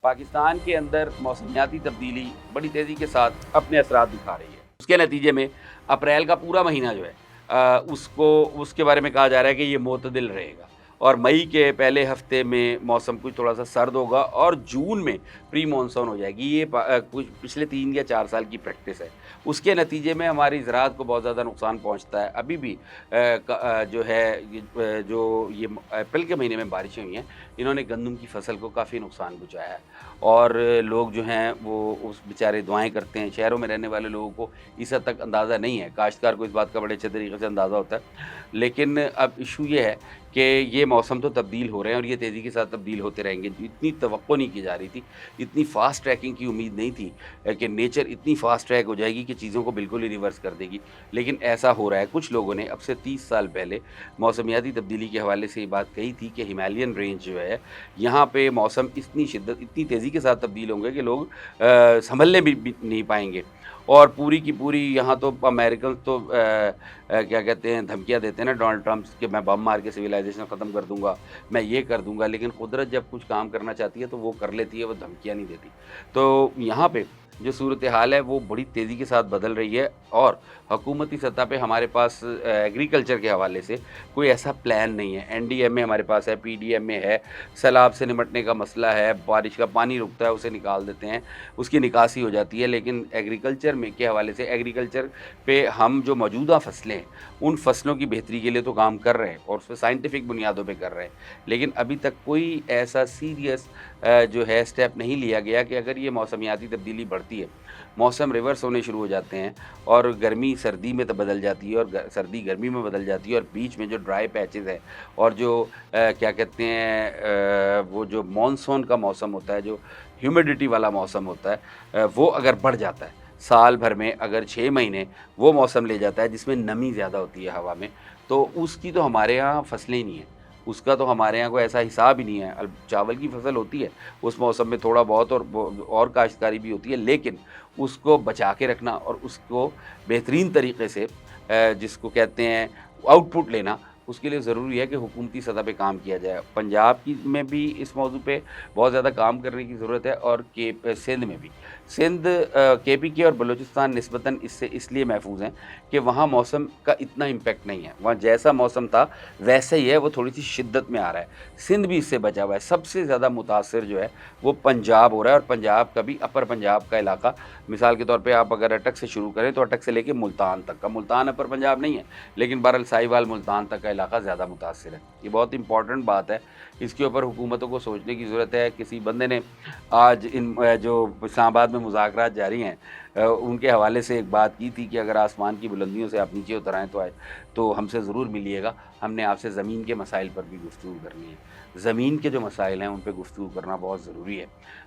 پاکستان کے اندر موسمیاتی تبدیلی بڑی تیزی کے ساتھ اپنے اثرات دکھا رہی ہے۔ اس کے نتیجے میں اپریل کا پورا مہینہ جو ہے اس کے بارے میں کہا جا رہا ہے کہ یہ معتدل رہے گا، اور مئی کے پہلے ہفتے میں موسم کچھ تھوڑا سا سرد ہوگا، اور جون میں پری مانسون ہو جائے گی۔ یہ کچھ پچھلے 3 یا 4 سال کی پریکٹس ہے۔ اس کے نتیجے میں ہماری زراعت کو بہت زیادہ نقصان پہنچتا ہے۔ ابھی بھی جو ہے یہ اپریل کے مہینے میں بارشیں ہوئی ہیں، انہوں نے گندم کی فصل کو کافی نقصان پہنچایا ہے، اور لوگ جو ہیں وہ اس بیچارے دعائیں کرتے ہیں۔ شہروں میں رہنے والے لوگوں کو اس حد تک اندازہ نہیں ہے، کاشتکار کو اس بات کا بڑے اچھے طریقے سے اندازہ ہوتا ہے، لیکن اب ایشو یہ ہے کہ یہ موسم تو تبدیل ہو رہے ہیں، اور یہ تیزی کے ساتھ تبدیل ہوتے رہیں گے۔ اتنی توقع نہیں کی جا رہی تھی، اتنی فاسٹ ٹریکنگ کی امید نہیں تھی کہ نیچر اتنی فاسٹ ٹریک ہو جائے گی کہ چیزوں کو بالکل ہی ریورس کر دے گی، لیکن ایسا ہو رہا ہے۔ کچھ لوگوں نے اب سے 30 سال پہلے موسمیاتی تبدیلی کے حوالے سے یہ بات کہی تھی کہ ہمالیین رینج جو ہے، یہاں پہ موسم اتنی تیزی کے ساتھ تبدیل ہوں گے کہ لوگ سنبھلنے بھی نہیں پائیں گے، اور پوری کی پوری یہاں تو امریکن تو کیا کہتے ہیں، دھمکیاں دیتے ہیں نا ڈونلڈ ٹرمپ کہ میں بم مار کے سویلائزیشن ختم کر دوں گا، میں یہ کر دوں گا، لیکن قدرت جب کچھ کام کرنا چاہتی ہے تو وہ کر لیتی ہے، وہ دھمکیاں نہیں دیتی۔ تو یہاں پہ جو صورتحال ہے وہ بڑی تیزی کے ساتھ بدل رہی ہے، اور حکومتی سطح پہ ہمارے پاس ایگریکلچر کے حوالے سے کوئی ایسا پلان نہیں ہے۔ این ڈی ایم اے ہمارے پاس ہے، پی ڈی ایم اے ہے، سیلاب سے نمٹنے کا مسئلہ ہے، بارش کا پانی رکتا ہے اسے نکال دیتے ہیں، اس کی نکاسی ہو جاتی ہے، لیکن ایگریکلچر میں کے حوالے سے ایگریکلچر پہ ہم جو موجودہ فصلیں ہیں ان فصلوں کی بہتری کے لیے تو کام کر رہے ہیں، اور اس پہ سائنٹیفک بنیادوں پہ کر رہے ہیں، لیکن ابھی تک کوئی ایسا سیریس جو ہے اسٹیپ نہیں لیا گیا کہ اگر یہ موسمیاتی تبدیلی بڑھتی ہے، موسم ریورس ہونے شروع ہو جاتے ہیں، اور گرمی سردی میں بدل جاتی ہے، اور سردی گرمی میں بدل جاتی ہے، اور بیچ میں جو ڈرائی پیچز ہیں، اور جو کیا کہتے ہیں وہ جو مانسون کا موسم ہوتا ہے، جو ہیومیڈیٹی والا موسم ہوتا ہے، وہ اگر بڑھ جاتا ہے، سال بھر میں اگر 6 مہینے وہ موسم لے جاتا ہے جس میں نمی زیادہ ہوتی ہے ہوا میں، تو اس کی تو ہمارے یہاں فصلیں ہی نہیں ہیں، اس کا تو ہمارے یہاں کوئی ایسا حساب ہی نہیں ہے۔ چاول کی فصل ہوتی ہے اس موسم میں تھوڑا بہت، اور کاشتکاری بھی ہوتی ہے، لیکن اس کو بچا کے رکھنا اور اس کو بہترین طریقے سے جس کو کہتے ہیں آؤٹ پٹ لینا، اس کے لیے ضروری ہے کہ حکومتی سطح پہ کام کیا جائے۔ پنجاب کی میں بھی اس موضوع پہ بہت زیادہ کام کرنے کی ضرورت ہے، اور سندھ میں بھی۔ سندھ، کے پی کے اور بلوچستان نسبتاً اس سے اس لیے محفوظ ہیں کہ وہاں موسم کا اتنا امپیکٹ نہیں ہے، وہاں جیسا موسم تھا ویسا ہی ہے، وہ تھوڑی سی شدت میں آ رہا ہے۔ سندھ بھی اس سے بچا ہوا ہے۔ سب سے زیادہ متاثر جو ہے وہ پنجاب ہو رہا ہے، اور پنجاب کا بھی اپر پنجاب کا علاقہ، مثال کے طور پہ آپ اگر اٹک سے شروع کریں تو اٹک سے لے کے ملتان تک کا، ملتان اپر پنجاب نہیں ہے لیکن بہرحال ساہیوال ملتان تک کا علاقہ زیادہ متاثر ہے۔ یہ بہت امپورٹنٹ بات ہے، اس کے اوپر حکومتوں کو سوچنے کی ضرورت ہے۔ کسی بندے نے آج ان جو اسلام آباد میں مذاکرات جاری ہیں ان کے حوالے سے ایک بات کی تھی کہ اگر آسمان کی بلندیوں سے آپ نیچے اتر آئیں تو ہم سے ضرور ملیے گا، ہم نے آپ سے زمین کے مسائل پر بھی گفتگو کرنی ہے۔ زمین کے جو مسائل ہیں ان پہ گفتگو کرنا بہت ضروری ہے۔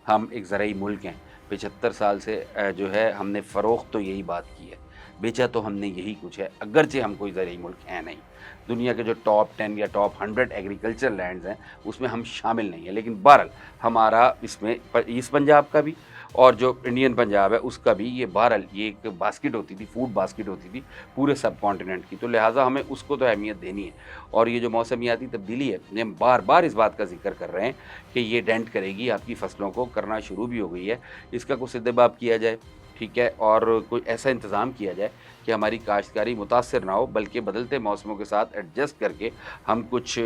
ہم ایک زرعی ملک ہیں، 75 سال سے جو ہے ہم نے فروخت تو یہی بات کی ہے، بیچا تو ہم نے یہی کچھ ہے، اگرچہ ہم کوئی زرعی ملک ہیں نہیں۔ دنیا کے جو ٹاپ 10 یا ٹاپ 100 ایگریکلچر لینڈز ہیں اس میں ہم شامل نہیں ہیں، لیکن بہرحال ہمارا اس میں ایسٹ پنجاب کا بھی اور جو انڈین پنجاب ہے اس کا بھی، یہ بہرحال یہ ایک باسکٹ ہوتی تھی، فوڈ باسکٹ ہوتی تھی پورے سب کانٹیننٹ کی، تو لہٰذا ہمیں اس کو تو اہمیت دینی ہے۔ اور یہ جو موسمیاتی تبدیلی ہے، ہم بار بار اس بات کا ذکر کر رہے ہیں کہ یہ ڈینٹ کرے گی آپ کی فصلوں کو، کرنا شروع بھی ہو گئی ہے۔ اس کا کچھ سدباب کیا جائے، ٹھیک ہے، اور کوئی ایسا انتظام کیا جائے کہ ہماری کاشتکاری متاثر نہ ہو، بلکہ بدلتے موسموں کے ساتھ ایڈجسٹ کر کے ہم کچھ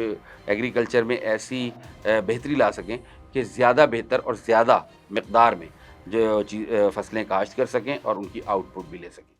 ایگریکلچر میں ایسی بہتری لا سکیں کہ زیادہ بہتر اور زیادہ مقدار میں جو فصلیں کاشت کر سکیں اور ان کی آؤٹ پٹ بھی لے سکیں۔